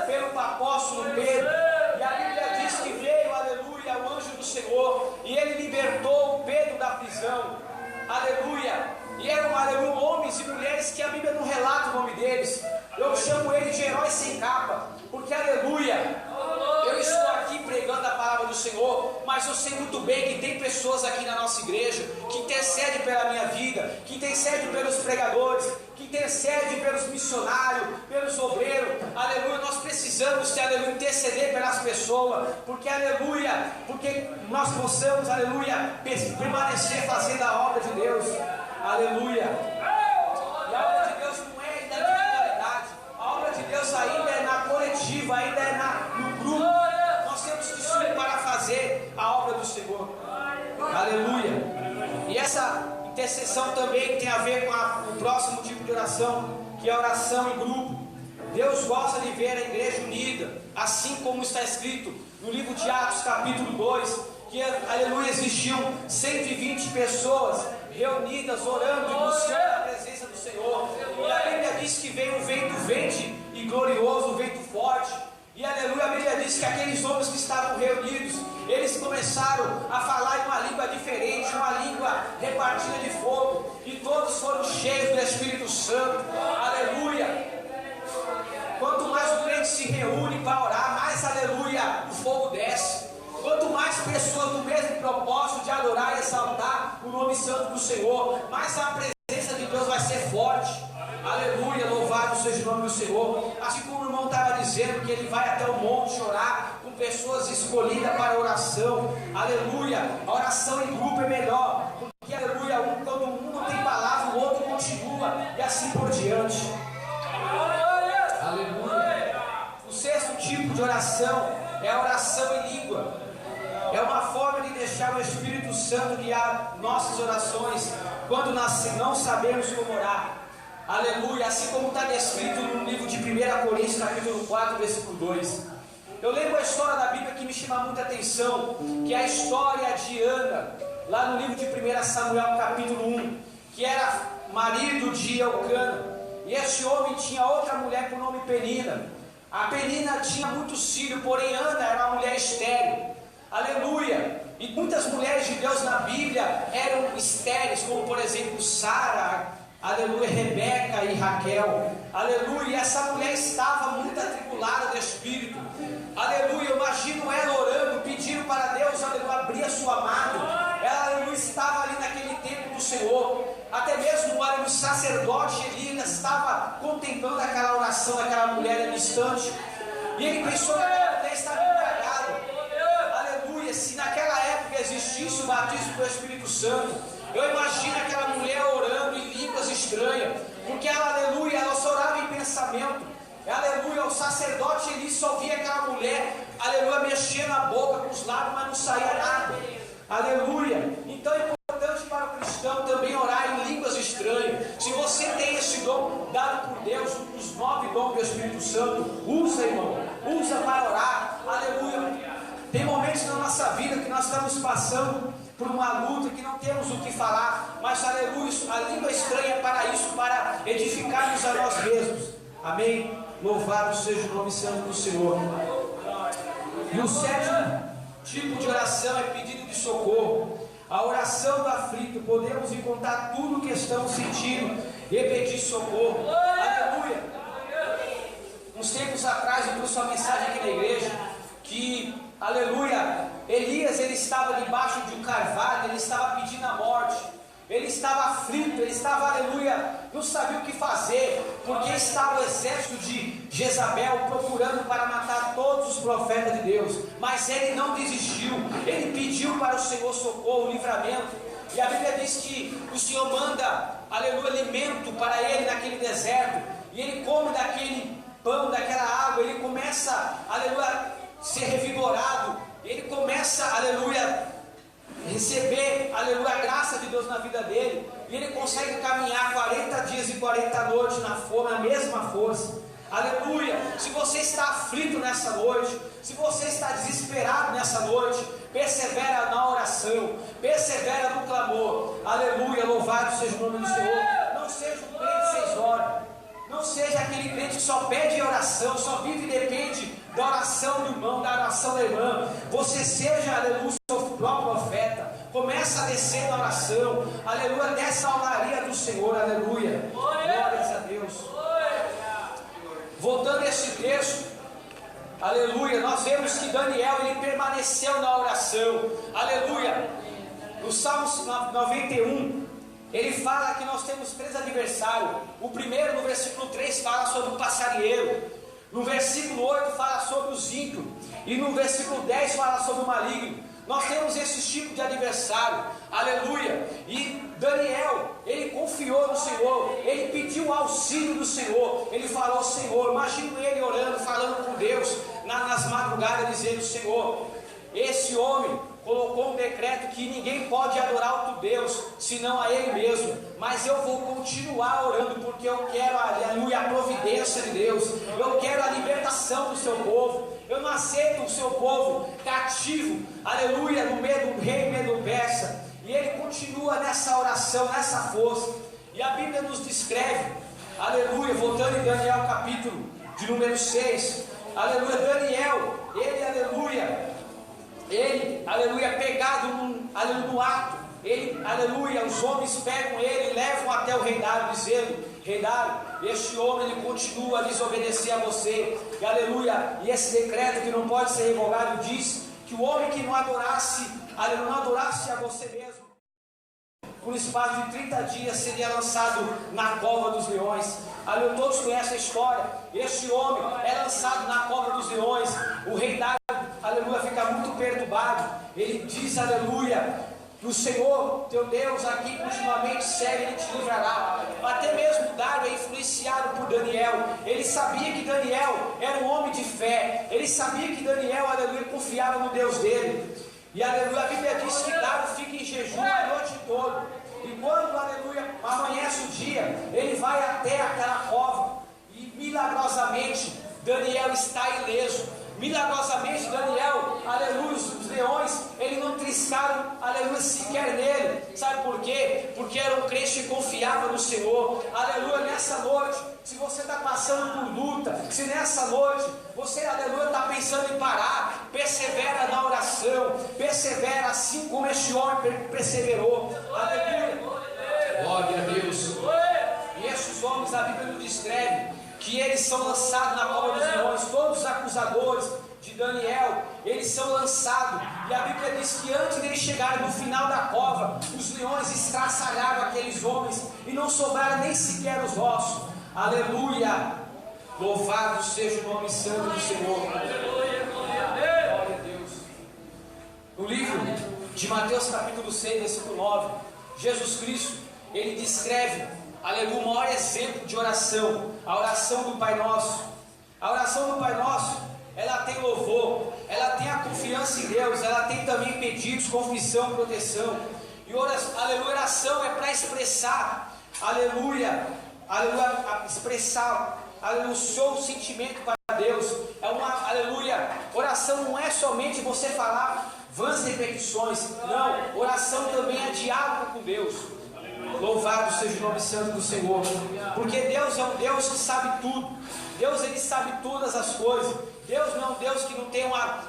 pelo apóstolo Pedro. E a Bíblia diz que veio, aleluia, o anjo do Senhor, e ele libertou o Pedro da prisão. Aleluia. E eram, aleluia, homens e mulheres que a Bíblia não relata o nome deles. Eu chamo eles de heróis sem capa, porque, aleluia, eu estou aqui pregando a palavra do Senhor, mas eu sei muito bem que tem pessoas aqui na nossa igreja que intercedem pela minha vida, que intercedem pelos pregadores, que intercedem pelos missionários, pelos obreiros. Aleluia, nós precisamos, aleluia, interceder pelas pessoas, porque, aleluia, porque nós possamos, aleluia, permanecer fazendo a obra de Deus. Aleluia. E a obra de Deus não é ainda individualidade, a obra de Deus ainda é na coletiva, ainda é no grupo. Nós temos que subir para fazer a obra do Senhor. Aleluia. E essa intercessão também tem a ver com o próximo tipo de oração, que é a oração em grupo. Deus gosta de ver a igreja unida, assim como está escrito no livro de Atos capítulo 2, que, aleluia, existiam 120 pessoas reunidas, orando e buscando a presença do Senhor. E a Bíblia diz que veio um vento vente e glorioso, um vento forte. E, aleluia, a Bíblia diz que aqueles homens que estavam reunidos, eles começaram a falar em uma língua diferente, uma língua repartida de fogo, e todos foram cheios do Espírito Santo. Aleluia. Quanto mais o crente se reúne para orar, mais, aleluia, o fogo desce. Quanto mais pessoas do mesmo propósito de adorar e exaltar o nome santo do Senhor, mais a presença de Deus vai ser forte. Aleluia, louvado seja o nome do Senhor. Assim como o irmão estava dizendo que ele vai até o monte orar com pessoas escolhidas para a oração. Aleluia, a oração em grupo é melhor, porque, aleluia, quando um não tem palavra, o outro continua, e assim por diante. Aleluia. O sexto tipo de oração é a oração em língua. É uma forma de deixar o Espírito Santo guiar nossas orações quando nós não sabemos como orar. Aleluia, assim como está descrito no livro de 1 Coríntios capítulo 4, versículo 2. Eu lembro a história da Bíblia que me chama muita atenção, que é a história de Ana, lá no livro de 1 Samuel capítulo 1, que era marido de Eucana. E esse homem tinha outra mulher por nome Penina. A Penina tinha muitos filhos, porém Ana era uma mulher estéril. Aleluia. E muitas mulheres de Deus na Bíblia eram estéreis, como por exemplo Sara, aleluia, Rebeca e Raquel. Aleluia. E essa mulher estava muito atribulada do espírito. Aleluia. Eu imagino ela orando, pedindo para Deus, aleluia, abrir a sua mão. Ela, aleluia, estava ali naquele templo do Senhor. Até mesmo o sacerdote Elias estava contemplando aquela oração daquela mulher distante. E ele pensou que aquela mulher estava embriagada. Aleluia. Se naquela época existisse o batismo do Espírito Santo, eu imagino aquela mulher orando em línguas estranhas, porque ela, aleluia, ela só orava em pensamento. Aleluia, o sacerdote ele só via aquela mulher, aleluia, mexendo a boca com os lábios, mas não saía nada. Aleluia. Então é importante para o cristão também orar em línguas estranhas. Se você tem esse dom dado por Deus, um dos 9 dons do Espírito Santo, usa, irmão, usa para orar. Aleluia. Tem momentos na nossa vida que nós estamos passando por uma luta que não temos o que falar, mas, aleluia, a língua estranha é para isso, para edificarmos a nós mesmos. Amém? Louvado seja o nome santo do Senhor. E o sétimo tipo de oração é pedido de socorro. A oração do aflito. Podemos encontrar tudo o que estamos sentindo e pedir socorro. Aleluia. Uns tempos atrás eu trouxe uma mensagem aqui na igreja que, aleluia, Elias ele estava debaixo de um carvalho, ele estava pedindo a morte. ele estava aflito, ele estava, aleluia, não sabia o que fazer, porque estava o exército de Jezabel procurando para matar todos os profetas de Deus, mas ele não desistiu, ele pediu para o Senhor socorro, livramento, e a Bíblia diz que o Senhor manda, aleluia, alimento para ele naquele deserto, e ele come daquele pão, daquela água, ele começa, aleluia, a ser revigorado, ele começa, aleluia, receber, aleluia, a graça de Deus na vida dele, e ele consegue caminhar 40 dias e 40 noites na mesma força, aleluia. Se você está aflito nessa noite, se você está desesperado nessa noite, persevera na oração, persevera no clamor, aleluia, louvado seja o nome do Senhor. Não seja um crente 6 horas, não seja aquele crente que só pede oração, só vive e depende da oração do irmão, da oração da irmã. Você seja, aleluia, o seu próprio profeta. Começa a descer na oração, aleluia, dessa almaria do Senhor, aleluia. Glórias a Deus. Voltando a esse texto, aleluia, nós vemos que Daniel, ele permaneceu na oração, aleluia. No Salmo 91, ele fala que nós temos 3 adversários. O primeiro, no versículo 3, fala sobre o passarinheiro. No versículo 8 fala sobre os ímpios. E no versículo 10 fala sobre o maligno. Nós temos esse tipo de adversário, aleluia. E Daniel, ele confiou no Senhor, ele pediu auxílio do Senhor, ele falou: Senhor, imagino ele orando, falando com Deus nas madrugadas, dizendo: Senhor, esse homem colocou um decreto que ninguém pode adorar outro Deus, senão a Ele mesmo, mas eu vou continuar orando, porque eu quero, aleluia, a providência de Deus, eu quero a libertação do seu povo, eu não aceito o seu povo cativo, aleluia, no meio do rei Medo-Persa. E ele continua nessa oração, nessa força, e a Bíblia nos descreve, aleluia, voltando em Daniel capítulo de número 6, aleluia, Daniel, ele, aleluia, pegado no ato, ele, aleluia, os homens pegam ele e levam até o rei Dário, dizendo: Rei Dário, este homem, ele continua a desobedecer a você, e, aleluia, e esse decreto que não pode ser revogado diz que o homem que não adorasse, aleluia, não adorasse a você mesmo, por espaço de 30 dias seria lançado na cova dos leões. Aleluia, todos conhecem a história. Este homem é lançado na cova dos leões. O rei Dário, aleluia, fica muito perturbado. Ele diz, aleluia, que o Senhor, teu Deus, aqui continuamente serve, Ele te livrará. Até mesmo Dário é influenciado por Daniel. Ele sabia que Daniel era um homem de fé. Ele sabia que Daniel, aleluia, confiava no Deus dele. E, aleluia, a Bíblia diz que Dário fica em jejum a noite toda. E quando, aleluia, amanhece o dia, ele vai até aquela cova. E milagrosamente, Daniel está ileso. Milagrosamente, Daniel, aleluia, os leões, eles não triscaram, aleluia, sequer nele. Sabe por quê? Porque era um crente que confiava no Senhor. Aleluia, nessa noite, se você está passando por luta, se nessa noite você, aleluia, está pensando em parar, persevera na oração, persevera assim como este homem perseverou. Aleluia, glória a Deus. E esses homens, a Bíblia nos descreve que eles são lançados na cova dos leões. Todos os acusadores de Daniel, eles são lançados, e a Bíblia diz que antes de eles chegarem no final da cova, os leões estraçalharam aqueles homens, e não sobraram nem sequer os ossos. Aleluia, louvado seja o nome santo do Senhor. Glória a Deus. No livro de Mateus capítulo 6, versículo 9, Jesus Cristo, ele descreve, aleluia, o maior exemplo de oração, a oração do Pai Nosso. A oração do Pai Nosso, ela tem louvor, ela tem a confiança em Deus, ela tem também pedidos, confissão, proteção. E aleluia, oração é para expressar, aleluia, expressar, aleluia, o seu sentimento para Deus. É uma, aleluia, oração não é somente você falar vãs repetições, não, oração também é diálogo com Deus. Louvado seja o nome santo do Senhor, porque Deus é um Deus que sabe tudo. Deus, ele sabe todas as coisas. Deus não é um Deus que não tem uma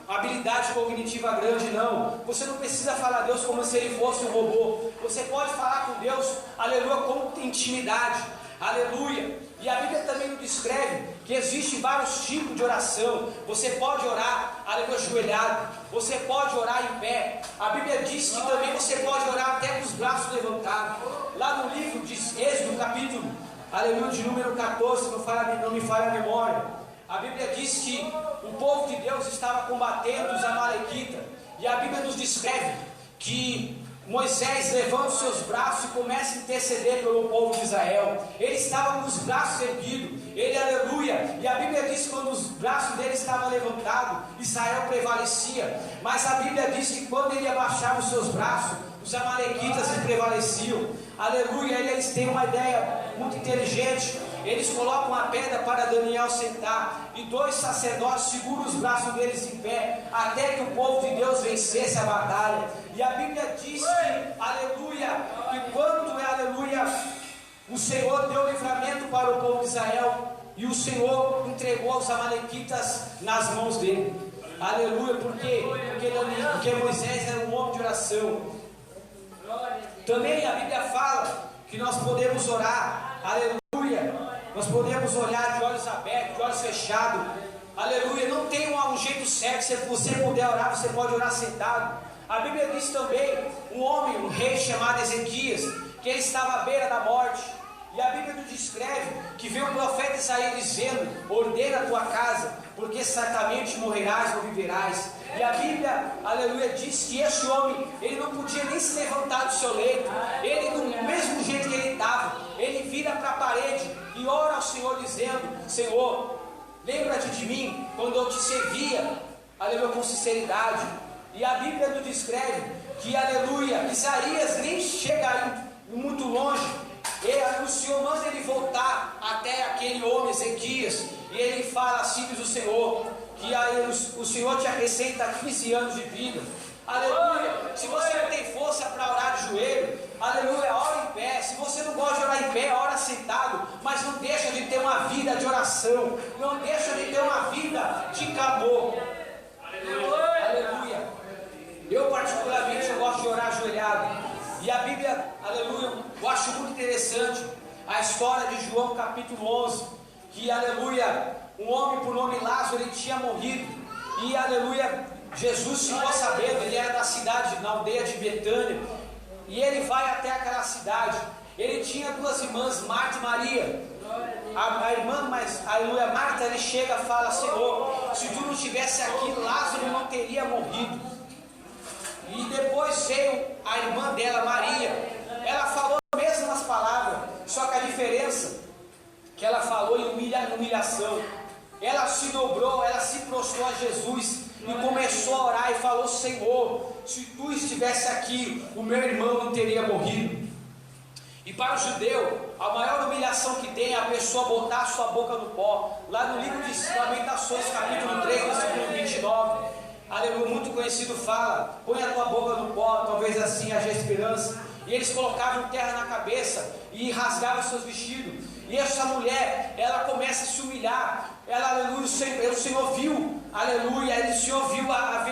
habilidade cognitiva grande, não. Você não precisa falar a Deus como se ele fosse um robô. Você pode falar com Deus, aleluia, com intimidade, aleluia. E a Bíblia também nos descreve que existem vários tipos de oração. Você pode orar, aleluia, ajoelhado. Você pode orar em pé. A Bíblia diz que também você pode orar até com os braços levantados. Lá no livro de Êxodo, capítulo, aleluia, de número 14, não me falha a memória. A Bíblia diz que o povo de Deus estava combatendo os amalequitas. E a Bíblia nos descreve que Moisés levanta os seus braços e começa a interceder pelo povo de Israel. Ele estava com os braços erguidos, ele, aleluia. E a Bíblia diz que quando os braços dele estavam levantados, Israel prevalecia. Mas a Bíblia diz que quando ele abaixava os seus braços, os amalequitas prevaleciam. Aleluia. Eles têm uma ideia muito inteligente. Eles colocam a pedra para Daniel sentar, e 2 sacerdotes seguram os braços deles em pé, até que o povo de Deus vencesse a batalha. E a Bíblia diz que, aleluia, que quando, aleluia, o Senhor deu livramento para o povo de Israel, e o Senhor entregou os amalequitas nas mãos dele. Aleluia, porque Moisés era um homem de oração. Também a Bíblia fala que nós podemos orar, aleluia. Nós podemos olhar de olhos abertos, de olhos fechados. Aleluia. Não tem um jeito certo. Se você puder orar, você pode orar sentado. A Bíblia diz também um homem, um rei chamado Ezequias, que ele estava à beira da morte. E a Bíblia nos descreve que veio o profeta Isaías dizendo: ordena a tua casa, porque certamente morrerás ou viverás. E a Bíblia, aleluia, diz que esse homem, ele não podia nem se levantar do seu leito. Ele, do mesmo jeito que ele estava, ele vira para a parede e ora ao Senhor dizendo: Senhor, lembra-te de mim quando eu te servia, aleluia, com sinceridade. E a Bíblia nos descreve que, aleluia, Isaías nem chega muito longe. O Senhor manda ele voltar até aquele homem Ezequias, e ele fala assim: diz o Senhor, que o Senhor te acrescenta 15 anos de vida. Aleluia. Se você não tem força para orar de joelho, aleluia, ora em pé. Se você não gosta de orar em pé, ora sentado. Mas não deixa de ter uma vida de oração, não deixa de ter uma vida de clamor. Aleluia. Eu particularmente eu gosto de orar ajoelhado. E a Bíblia, aleluia, eu acho muito interessante a história de João capítulo 11, que, aleluia, um homem por nome Lázaro, ele tinha morrido, e, aleluia, Jesus ficou sabendo, ele era da cidade, na aldeia de Betânia, e ele vai até aquela cidade. Ele tinha 2 irmãs, Marta e Maria. A irmã, aleluia, Marta, ele chega e fala: Senhor, se tu não estivesse aqui, Lázaro não teria morrido. E depois veio a irmã dela, Maria. Ela falou as mesmas palavras, só que a diferença que ela falou em humilhação. Ela se dobrou, ela se prostrou a Jesus e começou a orar e falou: Senhor, se tu estivesse aqui, o meu irmão não teria morrido. E para o judeu, a maior humilhação que tem é a pessoa botar a sua boca no pó. Lá no livro de Lamentações, capítulo 3, versículo 29, aleluia, muito conhecido, fala: põe a tua boca no pó, talvez assim haja esperança. E eles colocavam terra na cabeça e rasgavam seus vestidos. E essa mulher, ela começa a se humilhar. Ela, aleluia, o Senhor viu, aleluia, o Senhor viu a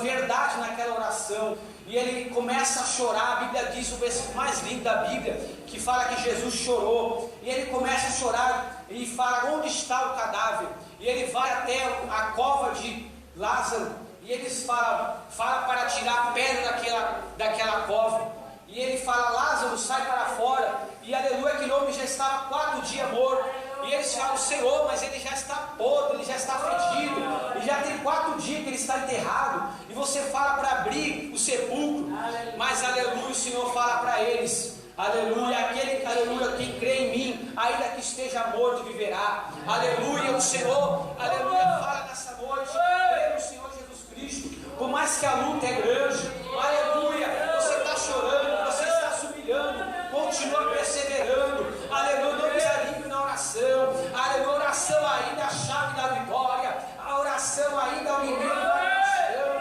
verdade naquela oração. E ele começa a chorar. A Bíblia diz, o versículo mais lindo da Bíblia, que fala que Jesus chorou. E ele começa a chorar e fala: onde está o cadáver? E ele vai até a cova de Lázaro. E eles falam para tirar a pedra daquela cova. E ele fala: Lázaro, sai para fora. E aleluia, aquele homem já estava 4 dias morto. E eles falam: Senhor, mas ele já está podre, ele já está fedido, e já tem 4 dias que ele está enterrado. E você fala para abrir o sepulcro. Mas aleluia, o Senhor fala para eles: aleluia, aleluia, quem crê em mim, ainda que esteja morto, viverá. Aleluia, o Senhor, aleluia, fala nessa noite: crê no Senhor Jesus Cristo, por mais que a luta é grande, aleluia, você está chorando, você está se humilhando, continua perseverando, aleluia, não desanime na oração, aleluia, a oração ainda é a chave da vitória, a oração ainda é o inimigo da oração,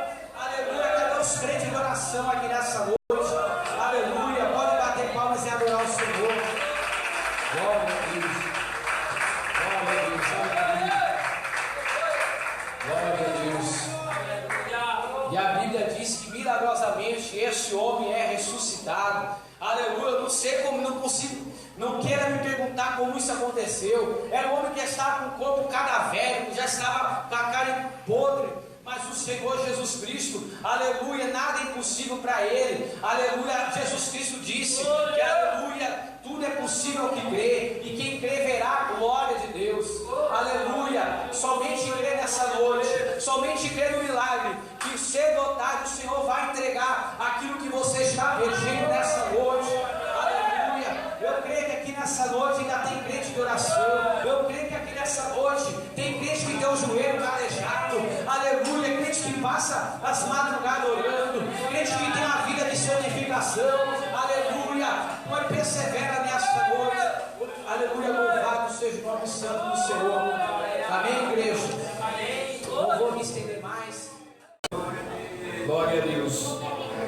aleluia, cadê os crentes de oração aqui nessa noite, aleluia, pode bater palmas e adorar o Senhor, glória a Deus, glória a Deus, glória a Deus. E a Bíblia diz que milagrosamente esse homem é ressuscitado. Aleluia, eu não sei como, não consigo Não queira me perguntar como isso aconteceu. Era um homem que estava com o corpo cadavérico, já estava com a carne podre. Mas o Senhor Jesus Cristo, aleluia, nada é impossível para Ele. Aleluia, Jesus Cristo disse que, aleluia, tudo é possível ao que crê. E quem crê verá a glória de Deus. Aleluia, somente crê nessa noite. Somente crê no milagre. Que cedo ou tarde o Senhor vai entregar aquilo que você está pedindo nessa noite. Aleluia, eu creio que aqui nessa noite ainda tem crente de oração. Eu creio que aqui nessa noite tem crente que tem o joelho calejado. Aleluia, crente que passa as madrugadas orando. Crente que tem uma vida de santificação. Aleluia, mas persevera nesta noite. Aleluia, louvado seja o nome santo do Senhor. Amém, igreja? Não vou me estender mais. Glória a Deus.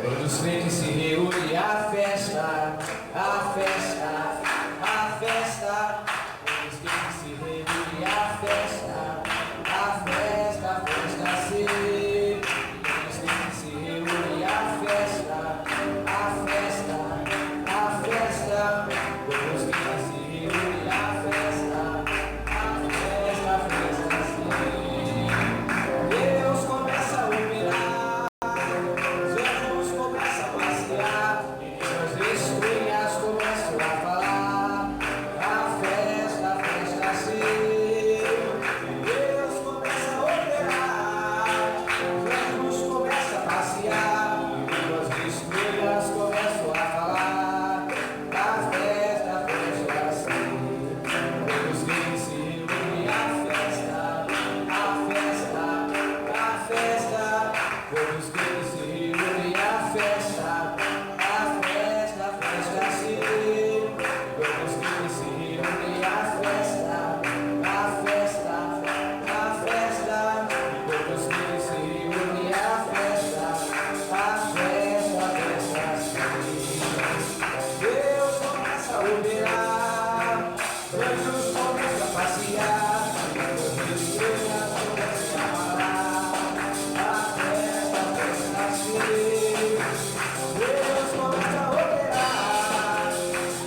Quando os crentes se reúnem, a festa, a festa, a festa. Quando os crentes se reúnem, a festa, a festa, a festa se. Quando os crentes se reúnem, a festa, a festa, a festa. Quando os crentes se reúnem, a festa, a festa se. Deus começa a operar. Jesus começa a passear, e suas testemunhas começam a falar. A festa se. Deus começa a operar. Jesus começa a passear, e suas testemunhas começam a falar. A festa se. Deus vem se reúne, a festa, a festa, a festa. Quando os crentes se reúnem, a festa, a festa, a festa se. Quando os crentes se reúnem, a festa, a festa, a festa. Quando os crentes se reúnem, a festa, a festa, a festa se. Deus começa a operar, anjos começam a passear, as estrelas começam a falar. A festa se. Deus começa a operar,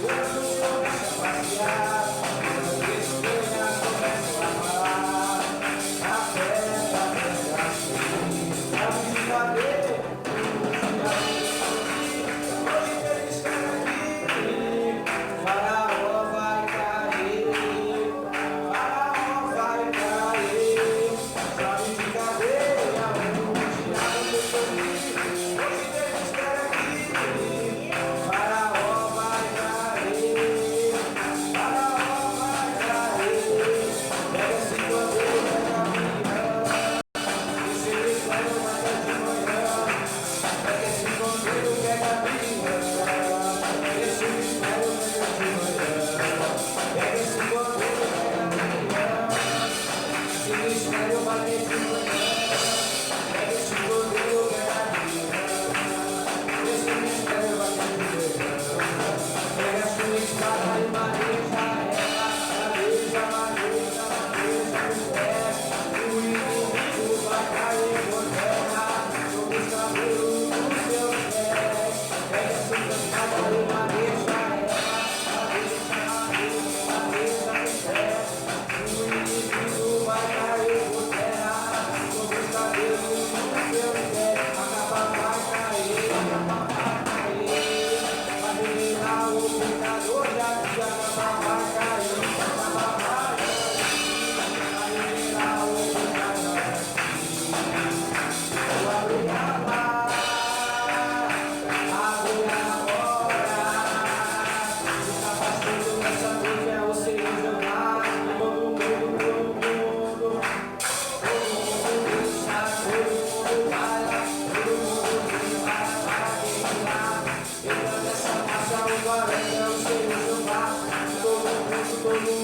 anjos começam a passear, as estrelas começam a falar. A festa se. A brincadeira, hoje eles estão aqui. Faraó vai cair, Faraó vai cair. Sabe de cadeia, onde nada deixou ir. Hoje eles estão aqui. Faraó vai cair, Faraó vai cair. Pega esse bandeiro, pega a minha. Esse mistério vai dar de manhã. Pega esse bandeiro, pega a minha. Esse mistério vai dar de manhã. Pega esse bandeiro, pega a minha. Esse mistério vai dar de manhã. Pega esse bandeiro, pega a minha. Esse mistério vai dar de manhã. Pega a sua espada e maneja ela. Maneja, maneja, maneja os pés. O inimigo vai cair por terra. Sobre os cabelos dos seus pés. Pega a sua espada e maneja ela. Maneja, maneja, maneja os pés. O inimigo vai cair por terra. Sobre os cabelos dos seus pés. Acaba vai cair, acaba vai cair. Vai eliminar o pecador já que acaba vai cair. Acaba vai cair. Vai eliminar o pecador vou abrir a paz, abre agora. O capacete dessa noite é o Senhor Jeová. Todo mundo está, todo mundo vai lá, todo mundo vai quem lá. Entra nessa massa, o 40 é o Senhor Jeová. Todo mundo